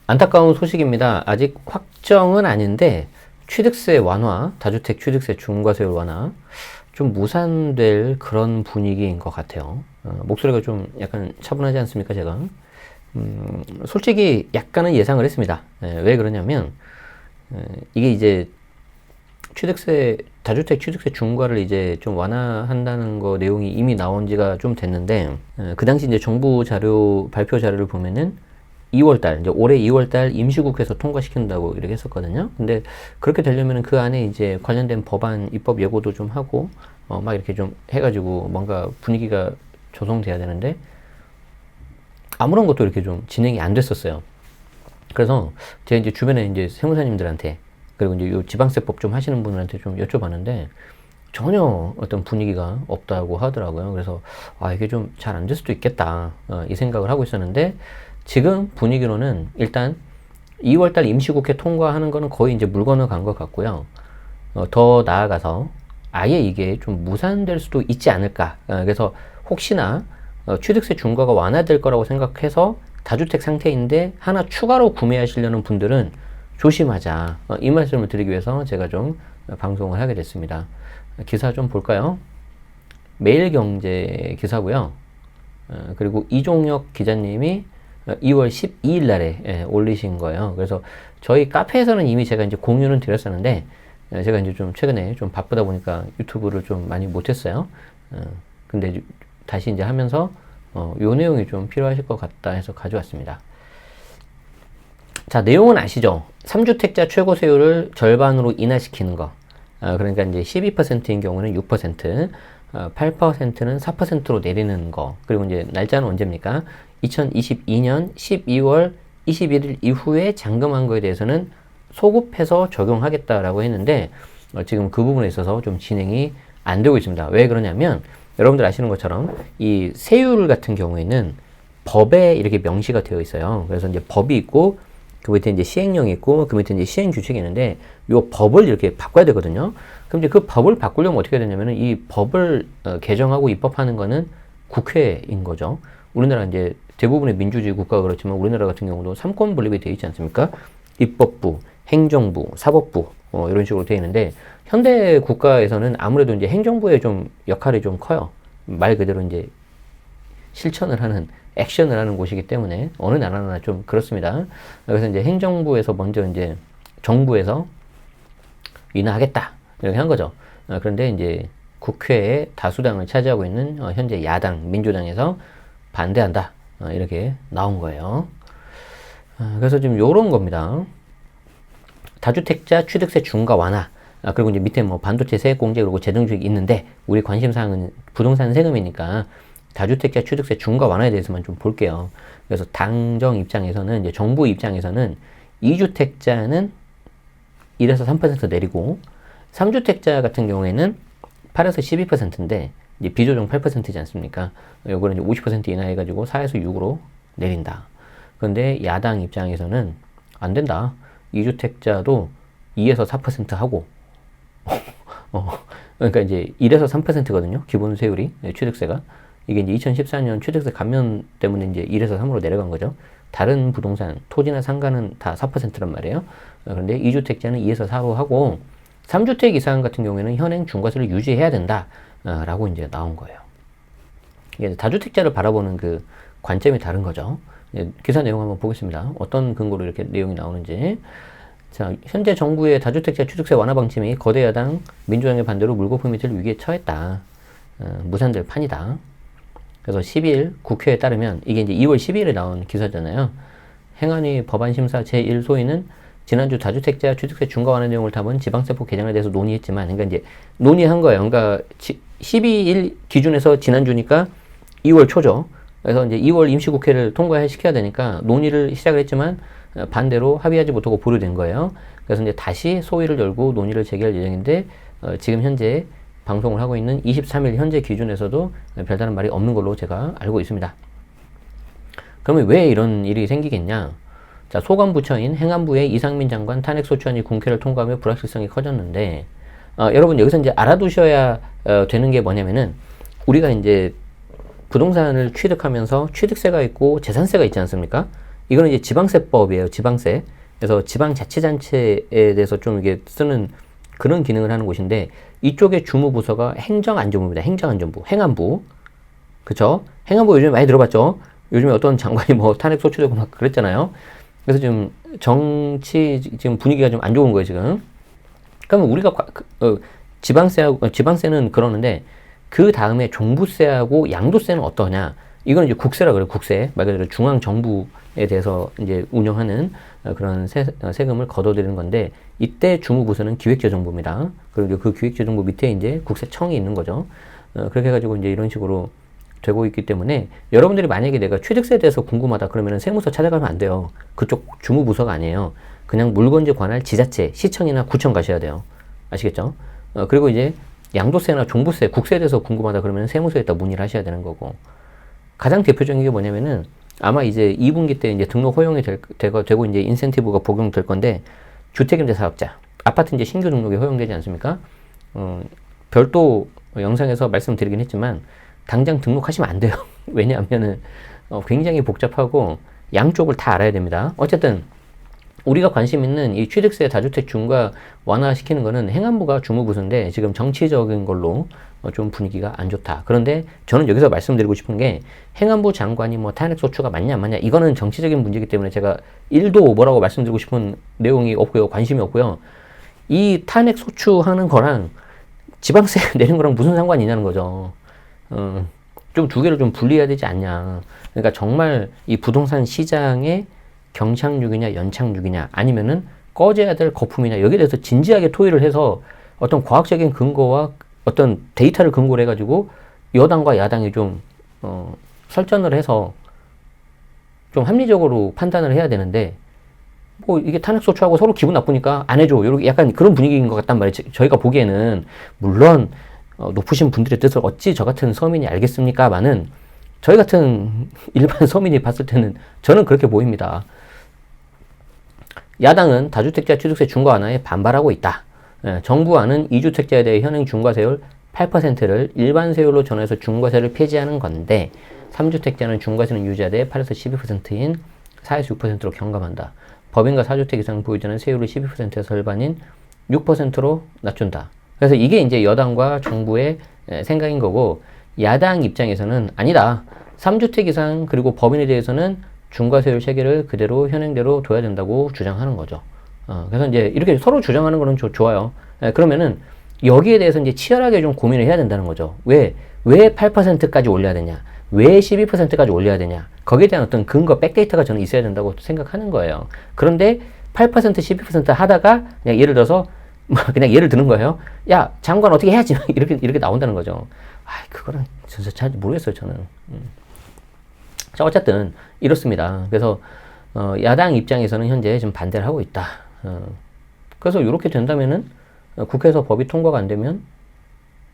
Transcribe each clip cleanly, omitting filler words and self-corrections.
안타까운 소식입니다. 아직 확정은 아닌데 취득세 완화, 다주택 취득세 중과세율 완화 좀 무산될 그런 분위기인 것 같아요. 목소리가 좀 약간 차분하지 않습니까, 제가? 솔직히 약간은 예상을 했습니다. 왜 그러냐면 이게 이제 다주택 취득세 중과를 이제 좀 완화한다는 거 내용이 이미 나온 지가 좀 됐는데, 그 당시 이제 정부 자료, 발표 자료를 보면은 2월달, 이제 올해 2월달 임시국회에서 통과시킨다고 이렇게 했었거든요. 근데 그렇게 되려면 그 안에 이제 관련된 법안 입법 예고도 좀 하고, 막 이렇게 좀 해가지고 뭔가 분위기가 조성돼야 되는데, 아무런 것도 이렇게 좀 진행이 안 됐었어요. 그래서 제가 이제 주변에 이제 세무사님들한테, 그리고 이제 요 지방세법 좀 하시는 분들한테 좀 여쭤봤는데, 전혀 어떤 분위기가 없다고 하더라고요. 그래서 이게 좀 잘 안 될 수도 있겠다, 이 생각을 하고 있었는데, 지금 분위기로는 일단 2월달 임시국회 통과하는 거는 거의 이제 물 건너간 것 같고요. 더 나아가서 아예 이게 좀 무산될 수도 있지 않을까. 그래서 혹시나 취득세 중과가 완화될 거라고 생각해서 다주택 상태인데 하나 추가로 구매하시려는 분들은 조심하자. 이 말씀을 드리기 위해서 제가 좀 방송을 하게 됐습니다. 기사 좀 볼까요? 매일경제 기사고요. 그리고 이종혁 기자님이 2월 12일 날에 올리신 거예요. 그래서 저희 카페에서는 이미 제가 이제 공유는 드렸었는데, 제가 이제 좀 최근에 좀 바쁘다 보니까 유튜브를 좀 많이 못했어요. 근데 다시 이제 하면서 요 내용이 좀 필요하실 것 같다 해서 가져왔습니다. 자, 내용은 아시죠? 3주택자 최고세율을 절반으로 인하시키는 거. 그러니까 이제 12%인 경우는 6%, 8%는 4%로 내리는 거. 그리고 이제 날짜는 언제입니까? 2022년 12월 21일 이후에 잔금한 거에 대해서는 소급해서 적용하겠다라고 했는데, 지금 그 부분에 있어서 좀 진행이 안 되고 있습니다. 왜 그러냐면, 여러분들 아시는 것처럼 이 세율 같은 경우에는 법에 이렇게 명시가 되어 있어요. 그래서 이제 법이 있고, 그 밑에 이제 시행령이 있고, 그 밑에 이제 시행규칙이 있는데, 요 법을 이렇게 바꿔야 되거든요. 그럼 이제 그 법을 바꾸려면 어떻게 해야 되냐면은, 이 법을 개정하고 입법하는 거는 국회인 거죠. 우리나라 이제 대부분의 민주주의 국가가 그렇지만 우리나라 같은 경우도 3권 분립이 되어 있지 않습니까? 입법부, 행정부, 사법부, 이런 식으로 되어 있는데, 현대 국가에서는 아무래도 이제 행정부의 좀 역할이 좀 커요. 말 그대로 이제 실천을 하는, 액션을 하는 곳이기 때문에 어느 나라나 좀 그렇습니다. 그래서 이제 행정부에서 먼저 이제 정부에서 인하하겠다 이렇게 한 거죠. 그런데 이제 국회의 다수당을 차지하고 있는 현재 야당 민주당에서 반대한다 이렇게 나온 거예요. 그래서 지금 요런 겁니다. 다주택자 취득세 중과 완화, 그리고 이제 밑에 뭐 반도체 세액 공제 그리고 재정주익이 있는데, 우리 관심사항은 부동산 세금이니까 다주택자 취득세 중과 완화에 대해서만 좀 볼게요. 그래서 당정 입장에서는, 이제 정부 입장에서는 2주택자는 1에서 3% 내리고, 3주택자 같은 경우에는 8에서 12%인데, 이제 비조정 8%이지 않습니까? 요거는 이제 50% 인하해가지고 4에서 6으로 내린다. 그런데 야당 입장에서는 안 된다. 2주택자도 2에서 4% 하고, 그러니까 이제 1에서 3%거든요. 기본 세율이, 취득세가. 이게 이제 2014년 취득세 감면 때문에 이제 1에서 3으로 내려간 거죠. 다른 부동산, 토지나 상가는 다 4%란 말이에요. 그런데 2주택자는 2에서 4로 하고, 3주택 이상 같은 경우에는 현행 중과세를 유지해야 된다. 라고 이제 나온 거예요. 이게 다주택자를 바라보는 그 관점이 다른 거죠. 기사 내용 한번 보겠습니다. 어떤 근거로 이렇게 내용이 나오는지. 자, 현재 정부의 다주택자 취득세 완화 방침이 거대 야당 민주당의 반대로 물거품이 될 위기에 처했다. 무산될 판이다. 그래서 10일 국회에 따르면, 이게 이제 2월 12일에 나온 기사잖아요. 행안위 법안심사 제1소위는 지난주 다주택자 취득세 중과 완화 내용을 담은 지방세법 개정에 대해서 논의했지만, 그러니까 이제 논의한 거예요. 그러니까 12일 기준에서 지난주니까 2월 초죠. 그래서 이제 2월 임시국회를 통과시켜야 되니까 논의를 시작을 했지만 반대로 합의하지 못하고 보류된 거예요. 그래서 이제 다시 소위를 열고 논의를 재개할 예정인데, 지금 현재 방송을 하고 있는 23일 현재 기준에서도 별다른 말이 없는 걸로 제가 알고 있습니다. 그러면 왜 이런 일이 생기겠냐? 자, 소관부처인 행안부의 이상민 장관 탄핵소추안이 국회를 통과하며 불확실성이 커졌는데, 여러분 여기서 이제 알아두셔야 되는 게 뭐냐면은, 우리가 이제 부동산을 취득하면서 취득세가 있고 재산세가 있지 않습니까? 이거는 이제 지방세법이에요. 지방세. 그래서 지방자치단체에 대해서 좀 이게 쓰는 그런 기능을 하는 곳인데, 이쪽의 주무부서가 행정안전부입니다. 행정안전부, 행안부. 그쵸? 행안부 요즘에 많이 들어봤죠? 요즘에 어떤 장관이 뭐 탄핵 소추되고 막 그랬잖아요. 그래서 지금 정치 지금 분위기가 좀 안 좋은 거예요, 지금. 그러면 우리가 지방세하고 지방세는 그러는데, 그 다음에 종부세하고 양도세는 어떠냐? 이건 이제 국세라 그래요. 국세. 말 그대로 중앙 정부에 대해서 이제 운영하는 그런 세금을 걷어들이는 건데, 이때 주무부서는 기획재정부입니다. 그리고 그 기획재정부 밑에 이제 국세청이 있는 거죠. 그렇게 해가지고 이제 이런 식으로 되고 있기 때문에, 여러분들이 만약에 내가 취득세에 대해서 궁금하다 그러면 세무서 찾아가면 안 돼요. 그쪽 주무부서가 아니에요. 그냥 물건지 관할 지자체, 시청이나 구청 가셔야 돼요. 아시겠죠? 그리고 이제 양도세나 종부세, 국세에 대해서 궁금하다 그러면 세무서에다 문의를 하셔야 되는 거고, 가장 대표적인 게 뭐냐면은, 아마 이제 2분기 때 이제 등록 허용이 되고 이제 인센티브가 복용될 건데, 주택임대 사업자, 아파트 이제 신규 등록이 허용되지 않습니까? 별도 영상에서 말씀드리긴 했지만, 당장 등록하시면 안 돼요. 왜냐하면은 굉장히 복잡하고 양쪽을 다 알아야 됩니다. 어쨌든 우리가 관심 있는 이 취득세 다주택 중과 완화시키는 거는 행안부가 주무부서인데, 지금 정치적인 걸로 좀 분위기가 안 좋다. 그런데 저는 여기서 말씀드리고 싶은 게, 행안부 장관이 뭐 탄핵 소추가 맞냐 안 맞냐, 이거는 정치적인 문제이기 때문에 제가 1도 뭐라고 말씀드리고 싶은 내용이 없고요. 관심이 없고요. 이 탄핵 소추하는 거랑 지방세 내는 거랑 무슨 상관이 있냐는 거죠. 좀 두 개를 좀 분리해야 되지 않냐. 그러니까 정말 이 부동산 시장의 경착륙이냐 연착륙이냐, 아니면은 꺼져야 될 거품이냐, 여기에 대해서 진지하게 토의를 해서 어떤 과학적인 근거와 어떤 데이터를 근거로 해가지고 여당과 야당이 좀 설전을 해서 좀 합리적으로 판단을 해야 되는데, 뭐 이게 탄핵 소추하고 서로 기분 나쁘니까 안 해줘, 이렇게 약간 그런 분위기인 것 같단 말이에요. 저희가 보기에는. 물론 높으신 분들의 뜻을 어찌 저 같은 서민이 알겠습니까마는, 저희 같은 일반 서민이 봤을 때는 저는 그렇게 보입니다. 야당은 다주택자 취득세 중과 완화에 반발하고 있다. 정부안은 2주택자에 대해 현행 중과세율 8%를 일반 세율로 전환해서 중과세를 폐지하는 건데, 3주택자는 중과세는 유지하되 8에서 12%인 4에서 6%로 경감한다. 법인과 4주택 이상 보유자는 세율을 12%에서 절반인 6%로 낮춘다. 그래서 이게 이제 여당과 정부의 생각인 거고, 야당 입장에서는 아니다. 3주택 이상 그리고 법인에 대해서는 중과세율 체계를 그대로 현행대로 둬야 된다고 주장하는 거죠. 그래서 이제 이렇게 서로 주장하는 거는 좋아요. 그러면은 여기에 대해서 이제 치열하게 좀 고민을 해야 된다는 거죠. 왜 8%까지 올려야 되냐? 왜 12%까지 올려야 되냐? 거기에 대한 어떤 근거, 백데이터가 저는 있어야 된다고 생각하는 거예요. 그런데 8%, 12% 하다가 그냥 예를 들어서 그냥 예를 드는 거예요. 야, 장관 어떻게 해야지. 이렇게 나온다는 거죠. 그거는 진짜 잘 모르겠어요, 저는. 자, 어쨌든 이렇습니다. 그래서 야당 입장에서는 현재 지금 반대를 하고 있다. 그래서 이렇게 된다면은 국회에서 법이 통과가 안 되면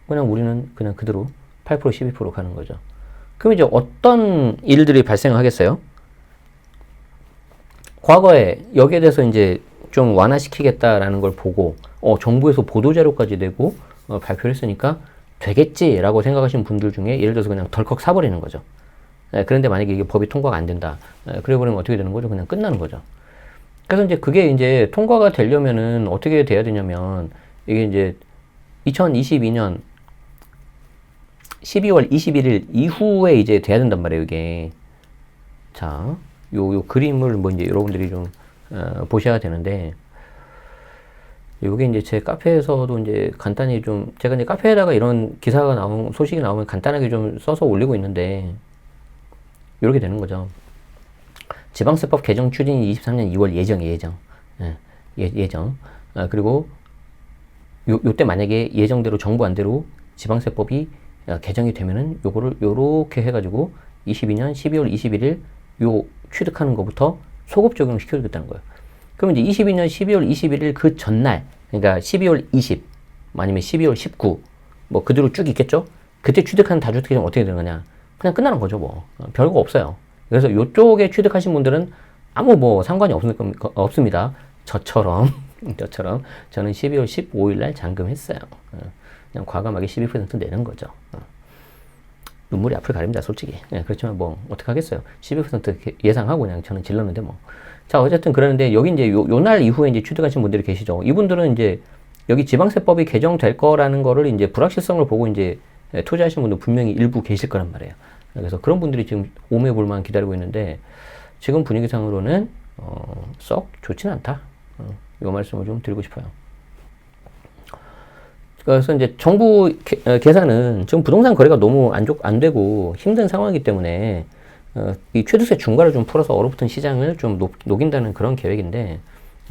그냥 우리는 그냥 그대로 8%, 12% 가는 거죠. 그럼 이제 어떤 일들이 발생하겠어요? 과거에 여기에 대해서 이제 좀 완화시키겠다라는 걸 보고 정부에서 보도자료까지 내고 발표를 했으니까 되겠지라고 생각하시는 분들 중에 예를 들어서 그냥 덜컥 사버리는 거죠. 그런데 만약에 이게 법이 통과가 안 된다. 그래버리면 어떻게 되는 거죠? 그냥 끝나는 거죠. 그래서 이제 그게 이제 통과가 되려면은 어떻게 돼야 되냐면, 이게 이제 2022년 12월 21일 이후에 이제 돼야 된단 말이에요, 이게. 자, 요 그림을 뭐 이제 여러분들이 좀 보셔야 되는데, 요게 이제 제 카페에서도 이제 간단히 좀, 제가 이제 카페에다가 이런 기사가 소식이 나오면 간단하게 좀 써서 올리고 있는데, 이렇게 되는 거죠. 지방세법 개정 추진이 23년 2월 예정이에요, 예정. 그리고 요때 만약에 예정대로 정부안대로 지방세법이 개정이 되면은 요거를 요렇게 해가지고 22년 12월 21일 요 취득하는 것부터 소급 적용시켜주겠다는 거예요. 그럼 이제 22년 12월 21일 그 전날, 그러니까 12월 20 아니면 12월 19 뭐 그대로 쭉 있겠죠? 그때 취득한 다주택자는 어떻게 되는 거냐? 그냥 끝나는 거죠, 뭐. 별거 없어요. 그래서 요쪽에 취득하신 분들은 아무 뭐 상관이 없습니다. 저처럼 저는 12월 15일 날 잔금했어요. 그냥 과감하게 12% 내는 거죠. 눈물이 앞을 가립니다, 솔직히. 예, 그렇지만 뭐 어떡하겠어요. 12% 예상하고 그냥 저는 질렀는데 뭐. 자, 어쨌든 그러는데 여기 이제 요 날 이후에 이제 취득하신 분들이 계시죠. 이분들은 이제 여기 지방세법이 개정될 거라는 거를 이제 불확실성을 보고 이제 투자하신 분들 분명히 일부 계실 거란 말이에요. 그래서 그런 분들이 지금 오매불만 기다리고 있는데 지금 분위기상으로는 썩 좋진 않다. 요 말씀을 좀 드리고 싶어요. 그래서 이제 정부 계산은 지금 부동산 거래가 너무 안 되고 힘든 상황이기 때문에 이 취득세 중과를 좀 풀어서 얼어붙은 시장을 좀 녹인다는 그런 계획인데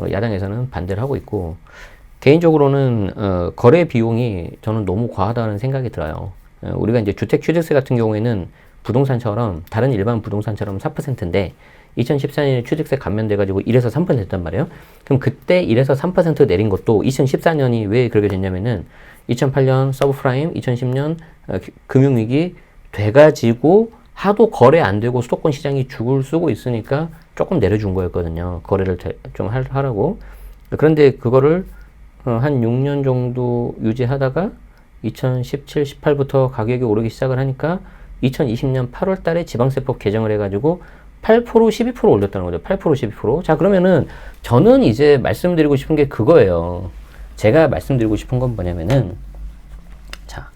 야당에서는 반대를 하고 있고 개인적으로는 거래 비용이 저는 너무 과하다는 생각이 들어요. 우리가 이제 주택 취득세 같은 경우에는 부동산처럼 다른 일반 부동산처럼 4%인데 2014년에 취득세 감면돼가지고 1에서 3% 됐단 말이에요. 그럼 그때 1에서 3% 내린 것도 2014년이 왜 그렇게 됐냐면은 2008년 서브프라임, 2010년 금융위기 돼가지고 하도 거래 안 되고 수도권 시장이 죽을 쓰고 있으니까 조금 내려준 거였거든요. 거래를 좀 하라고. 그런데 그거를 한 6년 정도 유지하다가 2017, 18부터 가격이 오르기 시작을 하니까 2020년 8월 달에 지방세법 개정을 해가지고 8%, 12% 올렸다는 거죠. 8%, 12%. 자, 그러면은 저는 이제 말씀드리고 싶은 게 그거예요. 제가 말씀드리고 싶은 건 뭐냐면은 자,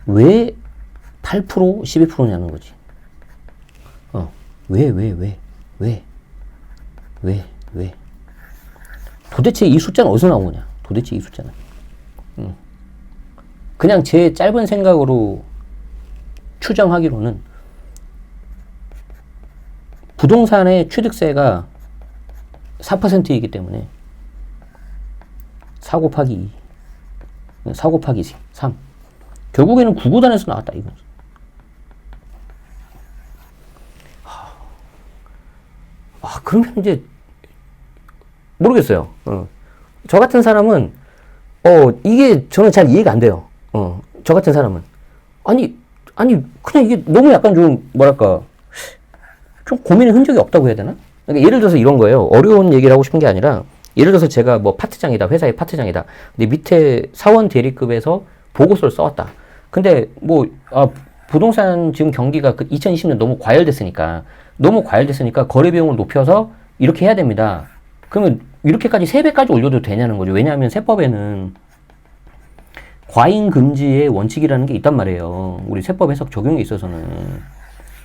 왜 8%, 12%냐는 거지. 왜? 도대체 이 숫자는 어디서 나오냐? 도대체 이 숫자는. 그냥 제 짧은 생각으로 추정하기로는 부동산의 취득세가 4%이기 때문에 4 곱하기 2, 4 곱하기 3. 결국에는 구구단에서 나왔다, 이거. 그러면 이제 모르겠어요. 저 같은 사람은 이게 저는 잘 이해가 안 돼요. 저 같은 사람은 아니 그냥 이게 너무 약간 좀 뭐랄까 좀 고민의 흔적이 없다고 해야 되나? 그러니까 예를 들어서 이런 거예요. 어려운 얘기를 하고 싶은 게 아니라 예를 들어서 제가 뭐 파트장이다, 회사의 파트장이다. 근데 밑에 사원 대리급에서 보고서를 써왔다. 근데 뭐 부동산 지금 경기가 2020년 너무 과열됐으니까 거래 비용을 높여서 이렇게 해야 됩니다. 그러면 이렇게까지 3배까지 올려도 되냐는 거죠. 왜냐하면 세법에는 과잉 금지의 원칙이라는 게 있단 말이에요. 우리 세법 해석 적용에 있어서는.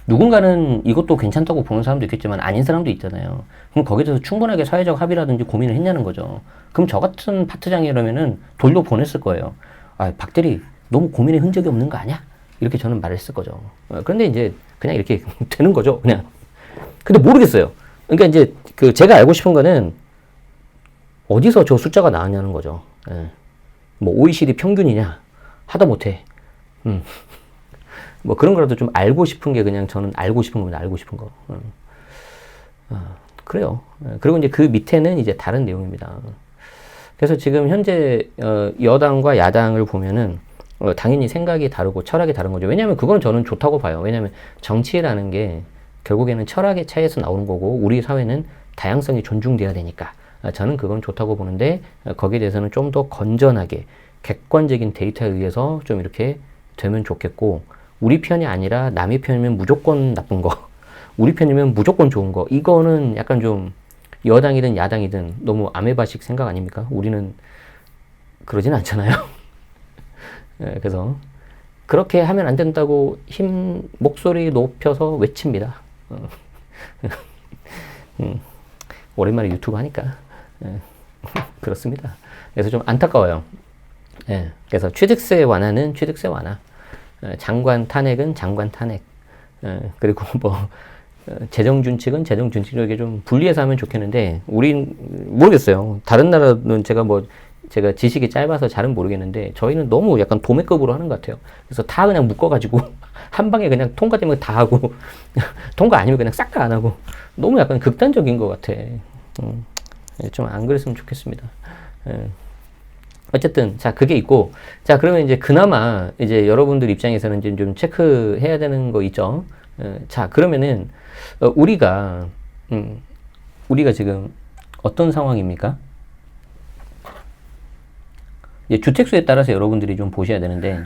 누군가는 이것도 괜찮다고 보는 사람도 있겠지만 아닌 사람도 있잖아요. 그럼 거기에 대해서 충분하게 사회적 합의라든지 고민을 했냐는 거죠. 그럼 저 같은 파트장이라면은 돌려보냈을 거예요. 박대리 너무 고민의 흔적이 없는 거 아니야? 이렇게 저는 말했을 거죠. 그런데 이제 그냥 이렇게 되는 거죠. 그냥. 근데 모르겠어요. 그러니까 이제 제가 알고 싶은 거는 어디서 저 숫자가 나왔냐는 거죠. 뭐 OECD 평균이냐? 하다못해. 뭐 그런 거라도 좀 알고 싶은 게 그냥 저는 알고 싶은 겁니다. 알고 싶은 거. 그래요. 그리고 이제 그 밑에는 이제 다른 내용입니다. 그래서 지금 현재 여당과 야당을 보면은 당연히 생각이 다르고 철학이 다른 거죠. 왜냐하면 그건 저는 좋다고 봐요. 왜냐하면 정치라는 게 결국에는 철학의 차이에서 나오는 거고 우리 사회는 다양성이 존중돼야 되니까 저는 그건 좋다고 보는데 거기에 대해서는 좀 더 건전하게 객관적인 데이터에 의해서 좀 이렇게 되면 좋겠고 우리 편이 아니라 남의 편이면 무조건 나쁜 거 우리 편이면 무조건 좋은 거 이거는 약간 좀 여당이든 야당이든 너무 아메바식 생각 아닙니까? 우리는 그러진 않잖아요. 그래서 그렇게 하면 안 된다고 목소리 높여서 외칩니다. 오랜만에 유튜브 하니까 그렇습니다. 그래서 좀 안타까워요. 그래서 취득세 완화는 취득세 완화, 장관 탄핵은 장관 탄핵, 그리고 뭐 재정 준칙은 재정 준칙에게 좀 분리해서 하면 좋겠는데 우린 모르겠어요. 다른 나라는 제가 지식이 짧아서 잘은 모르겠는데 저희는 너무 약간 도매급으로 하는 것 같아요. 그래서 다 그냥 묶어가지고 한 방에 그냥 통과되면 다 하고 통과 아니면 그냥 싹 다 안 하고 너무 약간 극단적인 것 같아. 좀 안 그랬으면 좋겠습니다. 어쨌든 자 그게 있고 자 그러면 이제 그나마 이제 여러분들 입장에서는 이제 좀 체크해야 되는 거 있죠. 자 그러면은 우리가 지금 어떤 상황입니까? 이제 주택수에 따라서 여러분들이 좀 보셔야 되는데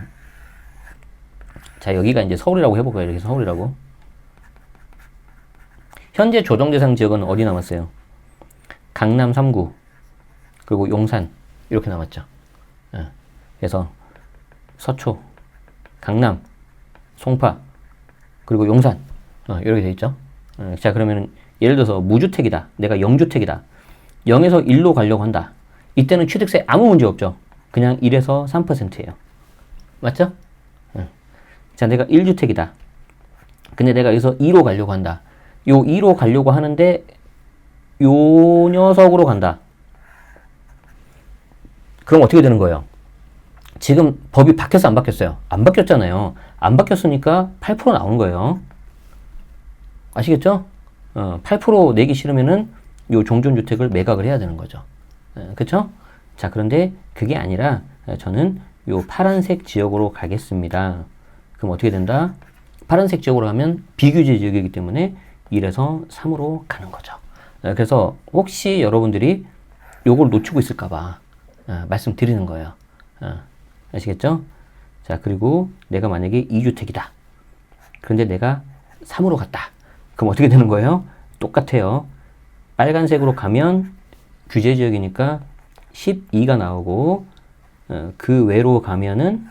자, 여기가 이제 서울이라고 해볼까요? 이렇게 서울이라고. 현재 조정 대상 지역은 어디 남았어요? 강남 3구, 그리고 용산, 이렇게 남았죠. 예. 그래서 서초, 강남, 송파, 그리고 용산, 이렇게 돼 있죠. 자, 그러면 예를 들어서 무주택이다. 내가 0주택이다. 0에서 1로 가려고 한다. 이때는 취득세 아무 문제 없죠. 그냥 1에서 3%예요. 맞죠? 자, 내가 1주택이다. 근데 내가 여기서 2로 가려고 한다. 요 2로 가려고 하는데 요 녀석으로 간다. 그럼 어떻게 되는 거예요? 지금 법이 바뀌었어, 안 바뀌었어요? 안 바뀌었잖아요. 안 바뀌었으니까 8% 나오는 거예요. 아시겠죠? 8% 내기 싫으면은 요 종전주택을 매각을 해야 되는 거죠. 그쵸? 자, 그런데 그게 아니라 저는 요 파란색 지역으로 가겠습니다. 그럼 어떻게 된다? 파란색 지역으로 가면 비규제 지역이기 때문에 1에서 3으로 가는 거죠. 그래서 혹시 여러분들이 요걸 놓치고 있을까봐 말씀드리는 거예요. 아시겠죠? 자, 그리고 내가 만약에 2주택이다. 그런데 내가 3으로 갔다. 그럼 어떻게 되는 거예요? 똑같아요. 빨간색으로 가면 규제 지역이니까 12가 나오고, 그 외로 가면은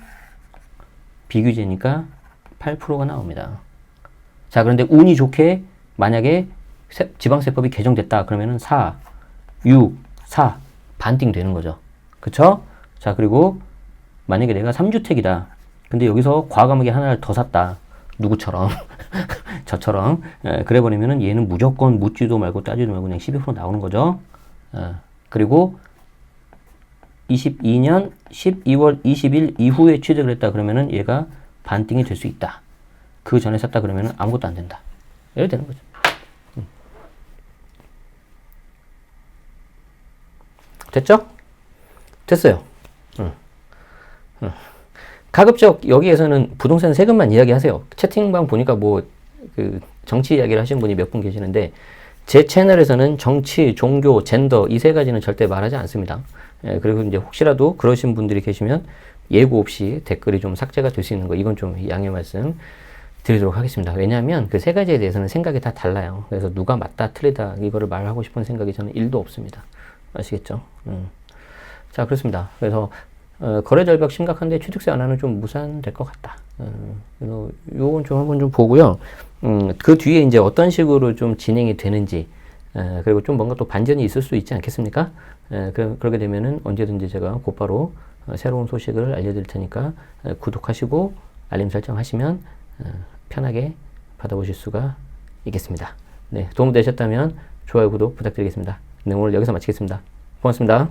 비규제니까 8%가 나옵니다. 자, 그런데 운이 좋게 만약에 지방세법이 개정됐다. 그러면은 4, 6, 4 반띵 되는 거죠. 그쵸? 자, 그리고 만약에 내가 3주택이다. 근데 여기서 과감하게 하나를 더 샀다. 누구처럼. 저처럼. 그래 버리면은 얘는 무조건 묻지도 말고 따지도 말고 그냥 12% 나오는 거죠. 그리고 22년 12월 20일 이후에 취득을 했다. 그러면은 얘가 반띵이 될 수 있다. 그 전에 샀다. 그러면은 아무것도 안 된다. 이렇게 되는 거죠. 됐죠? 됐어요. 가급적 여기에서는 부동산 세금만 이야기하세요. 채팅방 보니까 뭐 그 정치 이야기를 하시는 분이 몇 분 계시는데 제 채널에서는 정치, 종교, 젠더 이 세 가지는 절대 말하지 않습니다. 그리고 이제 혹시라도 그러신 분들이 계시면 예고 없이 댓글이 좀 삭제가 될 수 있는 거 이건 좀 양해 말씀 드리도록 하겠습니다. 왜냐하면 그 세 가지에 대해서는 생각이 다 달라요. 그래서 누가 맞다 틀리다 이거를 말하고 싶은 생각이 저는 1도 없습니다. 아시겠죠? 자, 그렇습니다. 그래서 거래 절벽 심각한데 취득세 완화는 좀 무산될 것 같다. 그래서 요건 좀 한번 좀 보고요. 그 뒤에 이제 어떤 식으로 좀 진행이 되는지, 그리고 좀 뭔가 또 반전이 있을 수 있지 않겠습니까? 그렇게 되면은 언제든지 제가 곧바로 새로운 소식을 알려드릴 테니까 구독하시고 알림 설정하시면 편하게 받아보실 수가 있겠습니다. 네, 도움 되셨다면 좋아요, 구독 부탁드리겠습니다. 네, 오늘 여기서 마치겠습니다. 고맙습니다.